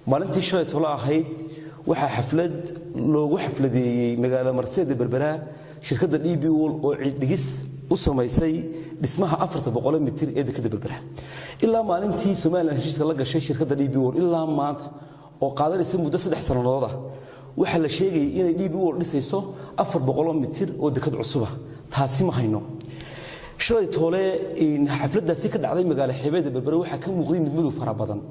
maalintii shalay tola ahayd waxa xaflad loogu xafladeeyay magaalada Marseed Berbera shirkadda DB World oo dhigis u sameysay dhismaha 400 mitir ee dekada Berbera ilaa maalintii Soomaaliland heshiiska la gashay shirkadda DB World ilaa maanta oo qaadanaysa muddo 3 sanadood ah waxa la sheegay inay DB World dhisayso 400 mitir oo dekad cusub ah taasi ma hayno shalay toole in xafladdaasi ka dhacday magaalada xeebada Berbera waxa ka muuqday mid madow fara badan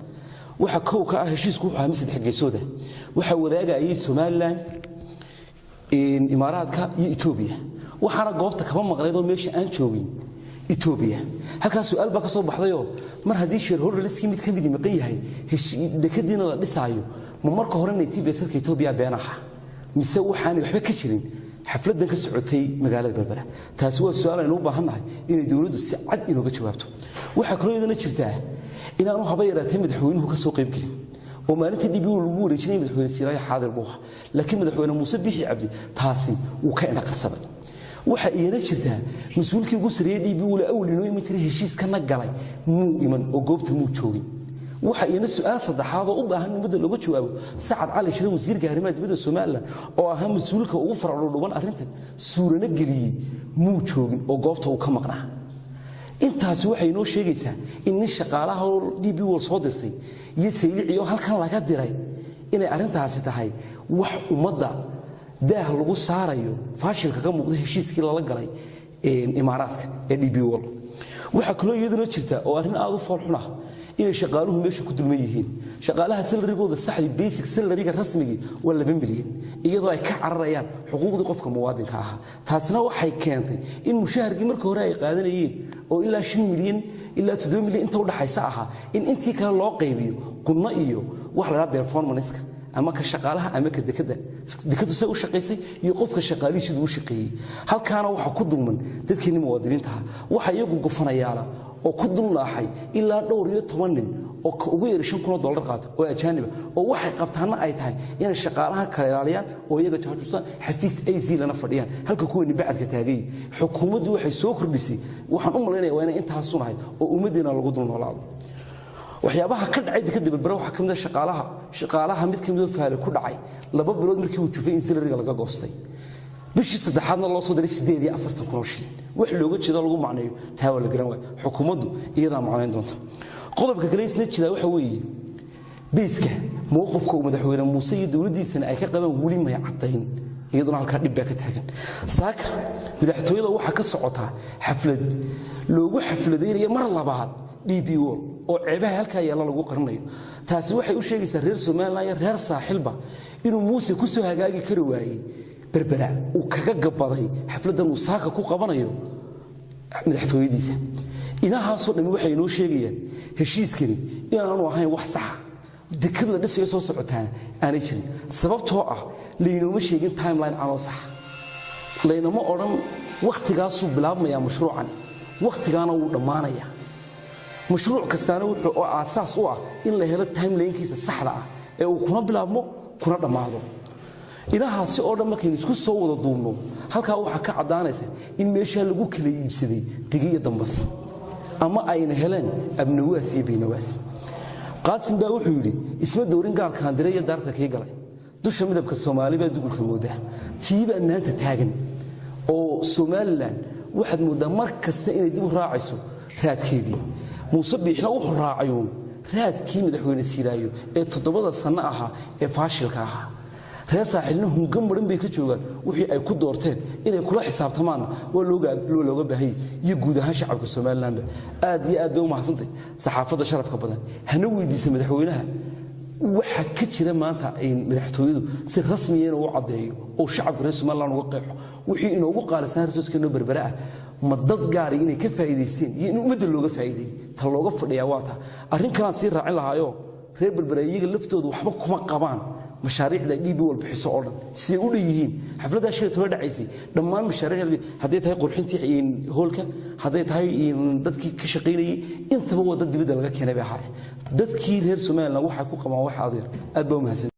waxa koow ka ah heshiisku waxa misid xageysooda waxa wadaagayay Soomaaliland in Imaaraadka iyo Itoobiya waxaana goobta kaba maqleedo meesha aan joogin Itoobiya halka su'aal ba ka soo baxdayo mar hadii shareholder liski mid ka mid maqan yahay dekadiina la dhisaayo ma marka hore Itoobiya sarka Itoobiya beenaha mise waxaan waxba ka jirin xafladan ka socotay magaalada Berbera taasi waa su'aal aynu u baahanahay in dawladdu si cad inooga jawaabto waxa kale oo jirtaa inaanu haba yaraatay madaxweynuhu ka soo qayb galin oo maalintii DB lagu wareejinay madaxweyne Siiraay xaadir buu laakiin madaxweyne Muuse Bixi Cabdi taasi uu ka inaqasaday waxa iyana jirtaa mas'uulkii ugu sareeyay DB wala awlino in jiray heshiiskana galay muu iman oo goobta muu joogin waxa iyana su'aal saddexaad oo u baahan in muddo laga jawaabo Saacad Cali Shire wasiirka arrimaha dibadda Soomaaliland oo ahaa mas'uulka ugu farcadhuban arrintan suurana galiyay muu joogin oo goobta uu ka maqnaa intaas waxay noo sheegaysaa in shaqaalaha DB World soo dirtay iyo saylici oo halkan laga diray inay arrintaasi tahay wax umada daah lagu saarayo faashilka ka muuqda heshiiskii la galay Imaaraadka ee DB World waxa kale oo iyaduna jirta oo arrin aad u farxuna in shaqaaluhu meesha ku dulman yihiin shaqaalaha salary-gooda saxdi basic salary-ga rasmiga waa 2 milyan iyadoo ay ka cararayaan xuquuqda qofka muwaadinka ah taasna waxay keentay in mushaharkii markii hore ay qaadanayeen oo ilaa 5 milyan ilaa 7 milyan inta u dhaxaysa aha in intii kale loo qaybiyo qunno iyo wax la performance-ka ama ka shaqaalaha ama ka dekada soo shaqeysay iyo qofka shaqaalihiisu uu shaqeeyay halkaana waxa ku dulman dadkii muwaadiniinta waxa iyagu gufanayaala oo ku dulnaaxay ilaa dhowr iyo 10 nin oo ugu yar $5,000 qaato oo ajaanib oo waxay qabtaana ay tahay in shaqaalaha kala ilaaliyaan oo iyaga jaajuusan xafiis AZ lana fadhiyaan halka kuwani bacadka taagay xukuumaddu waxay soo kordhisay waxaan u maleynayaa waa inay intaas sunahay oo ummadeena lagu dulnoolaado waxyaabaha ka dhacay dekada Berbera waxa kamid ah shaqaalaha mid kamid ah faale ku dhacay 2 bilood markii uu jufay in salary laga goostay bishii saddexaadna loo soo diray 48 shilin wax looga jeedo lagu macneeyo taa wala garan way xukuumaddu iyada macneyn doonta qodobka kale isna jira waxa weeye biiska mowqifka madaxweyne Muuse iyo dawladdiisana ay ka qabaan wali ma cadeyn iyaduna halka dib ka taagan saaka madaxtooyada waxa ka socota xaflad loogu xafladeynayo mar labaad DB World oo ceebaha halka yaala lagu qarinayo taasi waxay u sheegaysaa reer Soomaaliland iyo reer saaxilba inuu Muuse ku soo hagaagi kari waayay Berbera uu kaga gabaday xafladan uu saaka ku qabanayo madaxtooyadiisa inahaasoo dhan waxay noo sheegayaan heshiiskani inaanu ahayn wax sax dekad la dhisayo soo socotaan aanay jirin sababtoo ah leeynooma sheegin timeline aan sax leeynooma oran waqtigaas uu bilaabmaya mashruucan waqtigaana uu dhamaanaya mashruuc kastaana wuxuu oo aasaas u ah in la helo timeline-kiisa saxda ah ee uu kuna bilaabmo kuna dhamaado ilahaasi oo dhan markay isku soo wada duubno halka waxa ka cadaanaysa in meesha lagu kala iibsaday digiya dambas ama ayna heleen abnawaas iyo beenawaas qaasim baa wuxuu yiri isma doorin gaalkaan diray daarta ka galay dusha midabka Soomaaliba dugulka moodaa tiiba maanta taagan oo Soomaaliland waxad moodaa mar kasta inay dib u raacayso raadkeedii Muuse Bixina wuxuu raacayo raadkii madaxweyne Siiraayo ee 7 sano aha ee faashilka aha reer saaxilna hungam maran bay ka joogaan wixii ay ku doorteen inay kula xisaabtamaan oo looga baahay iyo guud ahaan shacabka Soomaaliland aad iyo aad bay u mahadsantahay saxaafadda sharafka badan hana weydiisay madaxweynaha waxa ka jira maanta ay madaxtooyadu si rasmi ah u cadeeyo oo shacabka reer Soomaaliland uga qeexo wixii inoogu qaalisan resource-keena Berbera ah ma dad gaar ah inay ka faa'iideysteen iyo in ummadda looga faa'iideeyay ta looga fadhiyaa waata arrin kale si raacin lahaayo reer Berbera iyaga laftoodu waxba kuma qabaan mashaariicda DB World bixiso oo dhan si u leeyihiin xafladda shirka toba dhacaysay dhammaan mashaariicda haday tahay qurxintii hoolka haday tahay dadkii ka shaqeynayay intaba wada dibadda laga keenay baa dadkii reer Soomaaliland waxa ku qabaan wax adeer aad baa u mahadsan